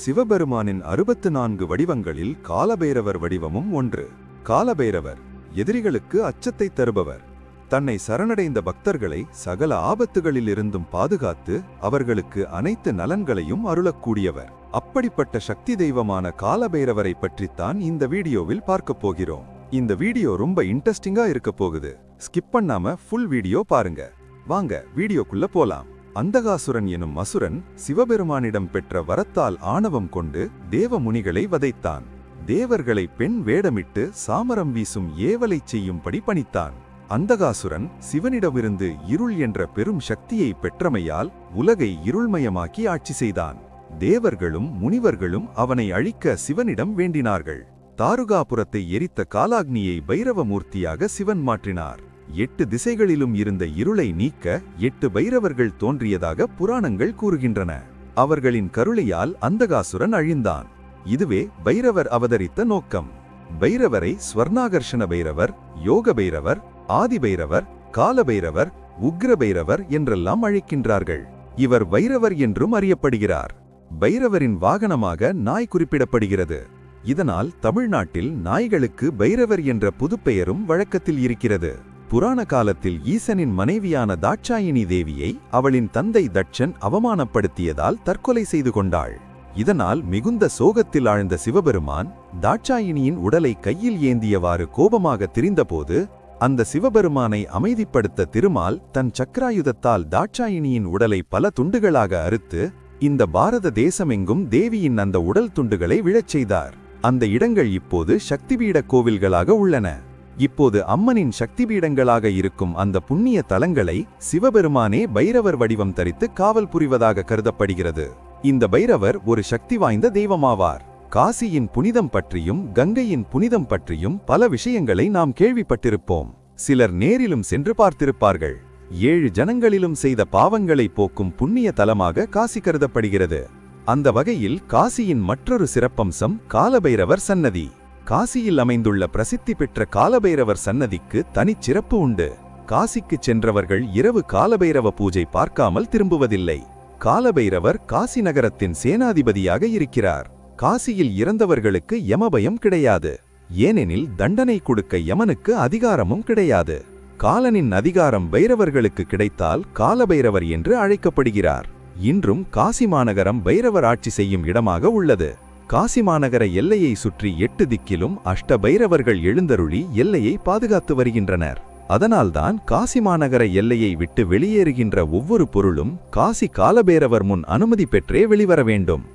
சிவபெருமானின் 64 வடிவங்களில் காலபைரவர் வடிவமும் ஒன்று. காலபைரவர் எதிரிகளுக்கு அச்சத்தை தருபவர். தன்னை சரணடைந்த பக்தர்களை சகல ஆபத்துகளிலிருந்தும் பாதுகாத்து அவர்களுக்கு அனைத்து நலன்களையும் அருளக்கூடியவர். அப்படிப்பட்ட சக்தி தெய்வமான காலபைரவரை பற்றித்தான் இந்த வீடியோவில் பார்க்க போகிறோம். இந்த வீடியோ ரொம்ப இன்ட்ரெஸ்டிங்கா இருக்க போகுது. ஸ்கிப் பண்ணாம ஃபுல் வீடியோ பாருங்க. வாங்க வீடியோக்குள்ள போலாம். அந்தகாசுரன் எனும் அசுரன் சிவபெருமானிடம் பெற்ற வரத்தால் ஆணவம் கொண்டு தேவ முனிகளை வதைத்தான். தேவர்களை பெண் வேடமிட்டு சாமரம் வீசும் ஏவலை செய்யும்படி பணித்தான். அந்தகாசுரன் சிவனிடமிருந்து இருள் என்ற பெரும் சக்தியை பெற்றமையால் உலகை இருள்மயமாக்கி ஆட்சி செய்தான். தேவர்களும் முனிவர்களும் அவனை அழிக்க சிவனிடம் வேண்டினார்கள். தாருகாபுரத்தை எரித்த காலாக்னியை பைரவமூர்த்தியாக சிவன் மாற்றினார். 8 திசைகளிலும் இருந்த இருளை நீக்க 8 பைரவர்கள் தோன்றியதாக புராணங்கள் கூறுகின்றன. அவர்களின் கருணையால் அந்தகாசுரன் அழிந்தான். இதுவே பைரவர் அவதரித்த நோக்கம். பைரவரை ஸ்வர்ணாகர்ஷண பைரவர், யோக பைரவர், ஆதி பைரவர், காலபைரவர், உக்ர பைரவர் என்றெல்லாம் அழைக்கின்றார்கள். இவர் பைரவர் என்றும் அறியப்படுகிறார். பைரவரின் வாகனமாக நாய் குறிப்பிடப்படுகிறது. இதனால் தமிழ்நாட்டில் நாய்களுக்கு பைரவர் என்ற புதுப்பெயரும் வழக்கத்தில் இருக்கிறது. புராண காலத்தில் ஈசனின் மனைவியான தாட்சாயினி தேவியை அவளின் தந்தை தட்சன் அவமானப்படுத்தியதால் தற்கொலை செய்து கொண்டாள். இதனால் மிகுந்த சோகத்தில் ஆழ்ந்த சிவபெருமான் தாட்சாயினியின் உடலை கையில் ஏந்தியவாறு கோபமாக திரிந்தபோது அந்த சிவபெருமானை அமைதிப்படுத்த திருமால் தன் சக்கராயுதத்தால் தாட்சாயினியின் உடலை பல துண்டுகளாக அறுத்து இந்த பாரத தேசமெங்கும் தேவியின் அந்த உடல் துண்டுகளை விழச் செய்தார். அந்த இடங்கள் இப்போது சக்திபீட கோவில்களாக உள்ளன. இப்போது அம்மனின் சக்திபீடங்களாக இருக்கும் அந்த புண்ணிய தலங்களை சிவபெருமானே பைரவர் வடிவம் தரித்து காவல் புரிவதாக கருதப்படுகிறது. இந்த பைரவர் ஒரு சக்தி வாய்ந்த தெய்வமாவார். காசியின் புனிதம் பற்றியும் கங்கையின் புனிதம் பற்றியும் பல விஷயங்களை நாம் கேள்விப்பட்டிருப்போம். சிலர் நேரிலும் சென்று பார்த்திருப்பார்கள். 7 ஜனங்களிலும் செய்த பாவங்களை போக்கும் புண்ணிய தலமாக காசி கருதப்படுகிறது. அந்த வகையில் காசியின் மற்றொரு சிறப்பம்சம் காலபைரவர் சன்னதி. காசியில் அமைந்துள்ள பிரசித்தி பெற்ற காலபைரவர் சன்னதிக்கு தனிச்சிறப்பு உண்டு. காசிக்கு சென்றவர்கள் இரவு காலபைரவ பூஜை பார்க்காமல் திரும்புவதில்லை. காலபைரவர் காசி நகரத்தின் சேனாதிபதியாக இருக்கிறார். காசியில் இறந்தவர்களுக்கு யமபயம் கிடையாது. ஏனெனில் தண்டனை கொடுக்க யமனுக்கு அதிகாரமும் கிடையாது. காலனின் அதிகாரம் பைரவர்களுக்கு கிடைத்தால் காலபைரவர் என்று அழைக்கப்படுகிறார். இன்றும் காசி மாநகரம் பைரவர் ஆட்சி செய்யும் இடமாக உள்ளது. காசி மாநகர எல்லையை சுற்றி 8 திக்கிலும் அஷ்ட பைரவர்கள் எழுந்தருளி எல்லையை பாதுகாத்து வருகின்றனர். அதனால்தான் காசி மாநகர எல்லையை விட்டு வெளியேறுகின்ற ஒவ்வொரு பொருளும் காசி காலபைரவர் முன் அனுமதி பெற்றே வெளிவர வேண்டும்.